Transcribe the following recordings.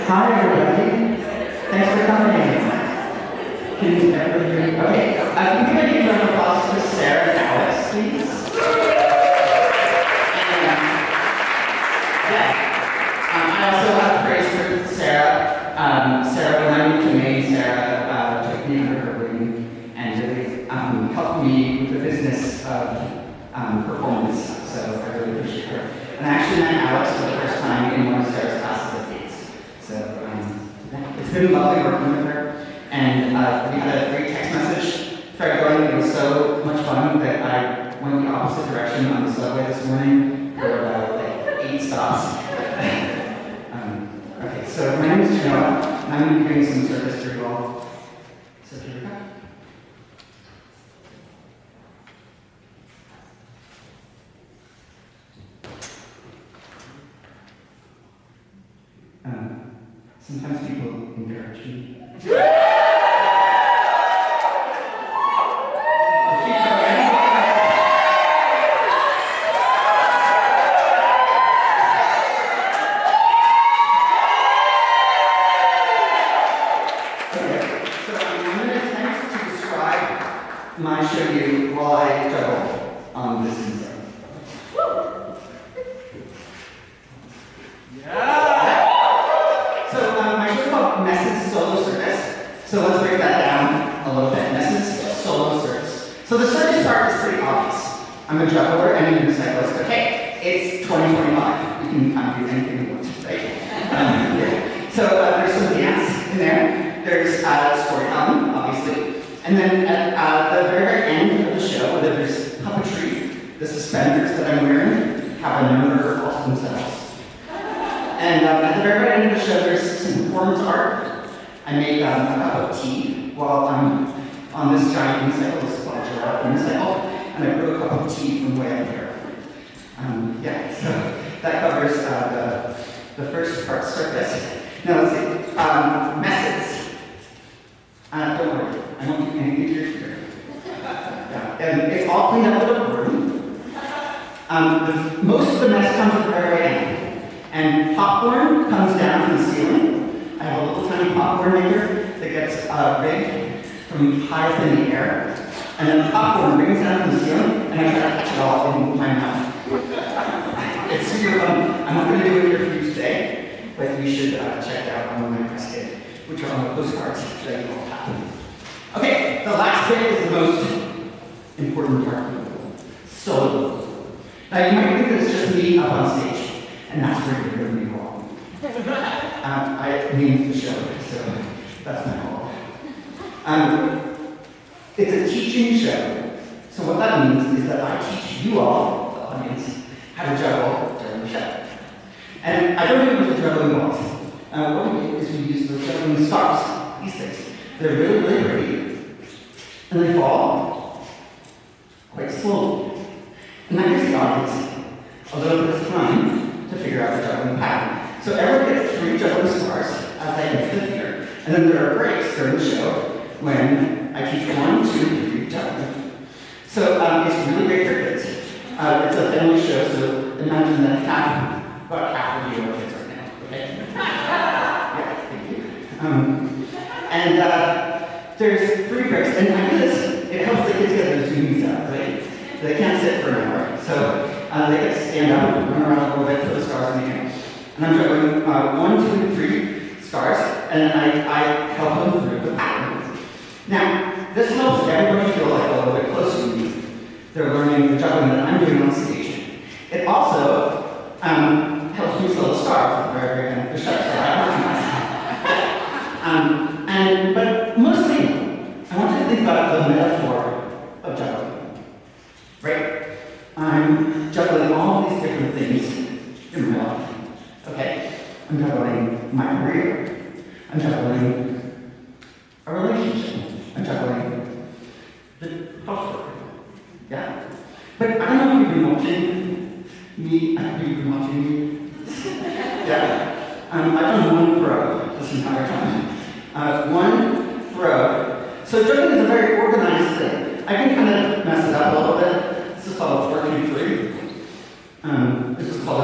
Hi, everybody. Thanks for coming. Can everybody hear me? Okay. Can you give a round of applause for Sarah and Alex, please? I also have praise for Sarah. Sarah, when I moved to Maine, Sarah took me under her wing and really helped me with the business of performance. So I really appreciate her. And I actually met Alex for the first time in one of Sarah's classes at Gates. So it's been lovely working with her. And we had a great text message thread going. It was so much fun that I went the opposite direction on the subway this morning for about like 8 stops. Okay, so my name is Janoah, and I'm going to be doing some circuS for you all. So here we go. Sometimes people encourage me. My show you while I juggle on this inside. Yeah! So my show is called Messes Solo circuS. So let's break that down a little bit. Messes Solo circuS. So the circuS part is pretty obvious. I'm a juggler and a unicyclist. Okay, it's 2025. You can kind of do anything you want to, right? Yeah. So there's some dance in there. There's storytelling, obviously. And then at the very end of the show, whether there's puppetry, the suspenders that I'm wearing have a number all to themselves. And at the very end of the show, there's some performance art. I made a cup of tea while I'm on this giant unicycle. This is called a Janoah The Jester, and I brew a cup of tea from way up here. Yeah, so that covers the first part, circuS. Now let's see, messes. Don't worry, I won't do anything to your ear. Yeah. And it's all cleaned up with a broom. Most of the mess comes at the very end. And popcorn comes down from the ceiling. I have a little tiny popcorn maker that gets rigged from high up in the air. And then the popcorn brings down from the ceiling, and I try to catch it all in my mouth. It's super fun. I'm not going to do it here for you today, but you should check out one of my press kits, which are on the postcards that you all have. Okay, the last bit is the most important part. Solo. Now you might think that it's just me up on stage, and that's where you're going to be wrong. I mean the show, so that's my fault. It's a teaching show. So what that means is that I teach you all, the audience, how to juggle during the show. And I don't do it with the juggling balls. What we do is we use the juggling stars, these things. They're really, really pretty, and they fall quite slowly. And that gives the audience a little bit of time to figure out the juggling pattern. So everyone gets 3 juggling stars as they enter the theater, and then there are breaks during the show when I teach 1, 2, 3 juggling. So it's really great for kids. It's a family show, so imagine that about half of you are kids right now, okay? Yeah, thank you. There's 3 breaks, and I do this, it helps the kids get their zoomies out, right? They can't sit for an hour, so they get to stand up and run around a little bit for the stars in the air. And I'm juggling 1, 2, 3 stars, and I help them through the pattern. Now, this helps everybody feel like a little bit closer to me. They're learning the juggling that I'm doing on stage. It also helps me sell the stars at the very end of the show, so I but mostly, I want you to think about the metaphor of juggling, right? I'm juggling all these different things in my life, okay? I'm juggling my career, I'm juggling a relationship, I'm juggling the housework, yeah? But I don't know if you've been watching me, I think you've been watching me. Yeah. I've done 1 throw this entire time. 1 throw. So juggling is a very organized thing. I can kind of mess it up a little bit. This is called 4-2-3. This is called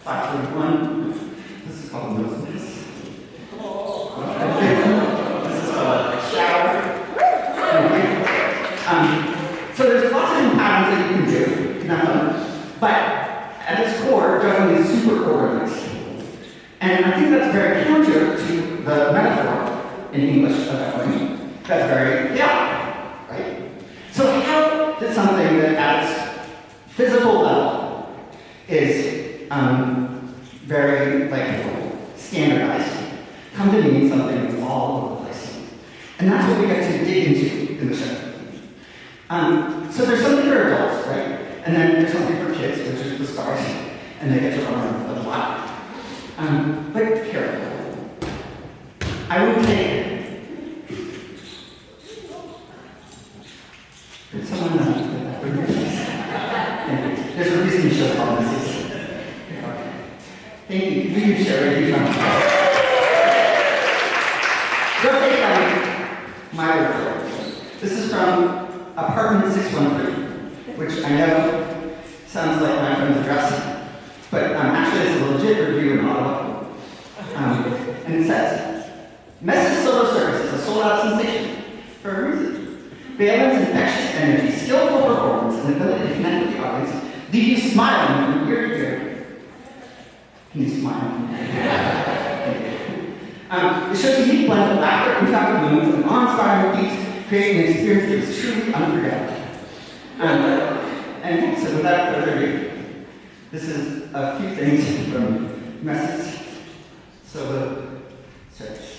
5-3-1. This is called nose miss. I think that's very counter to the metaphor in English of juggling. That's very chaotic, right? So how did something that at its physical level is very standardized come to mean something that's all over the place? And that's what we get to dig into in the show. So there's something for adults, right? And then there's something for kids, which is the stars, and they get to run around the block. But careful. I would take. Did someone put that for your face? Thank you. There's a reason you show all this. Thank you. You can share it if you want. Go take my word for it. This is from Apartment 613, which I know sounds like my friend's address, but actually it's a legit review in Ottawa. And it says, Mess's solo circus is a sold-out sensation for a reason. Balin's infectious energy, skillful performance, and ability to connect with the audience leave you smiling from ear to ear. Can you smile? It shows a unique blend of laughter, impactful moments, and awe-inspiring feats, creating an experience that is truly unforgettable. And so without further ado, this is a few things from Mess's solo circus.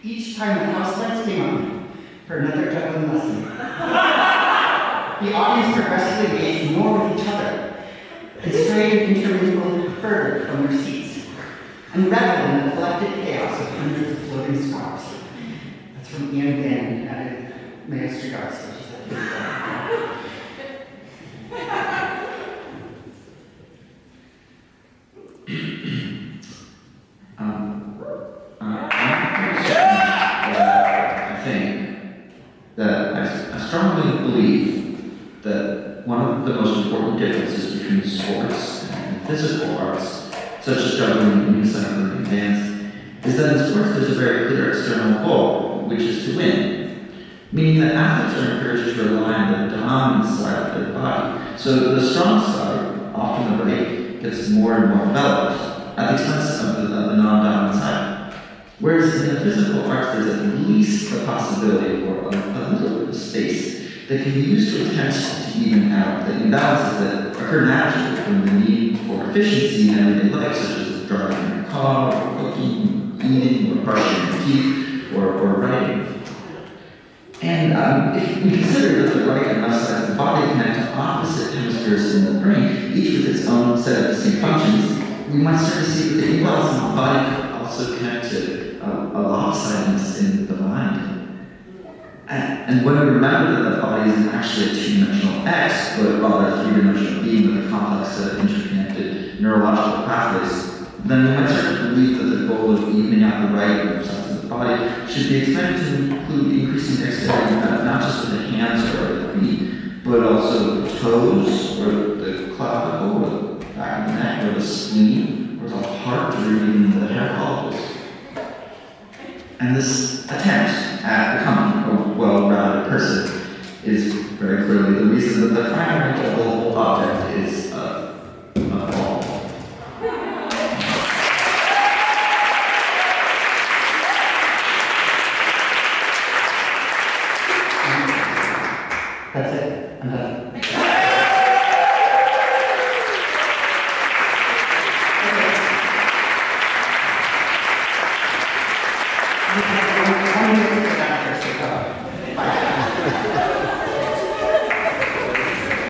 Each time the house lights came up for another juggling lesson, the audience progressively engaged more with each other and strayed and intermingled further from their seats and reveled in the collective chaos of hundreds of floating scarves. That's from Ian Gann at Maestri Garcia, which is a I think that I strongly believe that one of the most important differences between sports and physical arts, such as juggling, unicycling, and dance, is that in sports there's a very clear external goal, which is to win. Meaning that athletes are encouraged to rely on the dominant side of their body. So the strong side, often the right, gets more and more developed at the expense of the non-dominant side. Whereas in the physical arts, there's at least the possibility for a little bit of space that can be used to attempt to even out the imbalances that occur naturally from the need for efficiency in everyday life, such as driving your car, or cooking, eating, or brushing your teeth, or writing. And if we consider that the right and left sides of the body connect to opposite hemispheres in the brain, each with its own set of distinct functions, we might start to see that the imbalance in the body could also connect to a lopsidedness in the mind. And when we remember that the body isn't actually a two-dimensional X, but rather a three-dimensional being with a complex set of interconnected neurological pathways, then we might start to believe that the goal of evening out the right and left sides of the body should be expected to include increasing dexterity, not just with the hands or the feet, but also the toes, or the clavicle, or the back of the neck, or the spleen, or the heart, or even the hair follicles. And this attempt at becoming a well-rounded person is very clearly the reason that the primary juggle object is a ball. That's it. I'm done.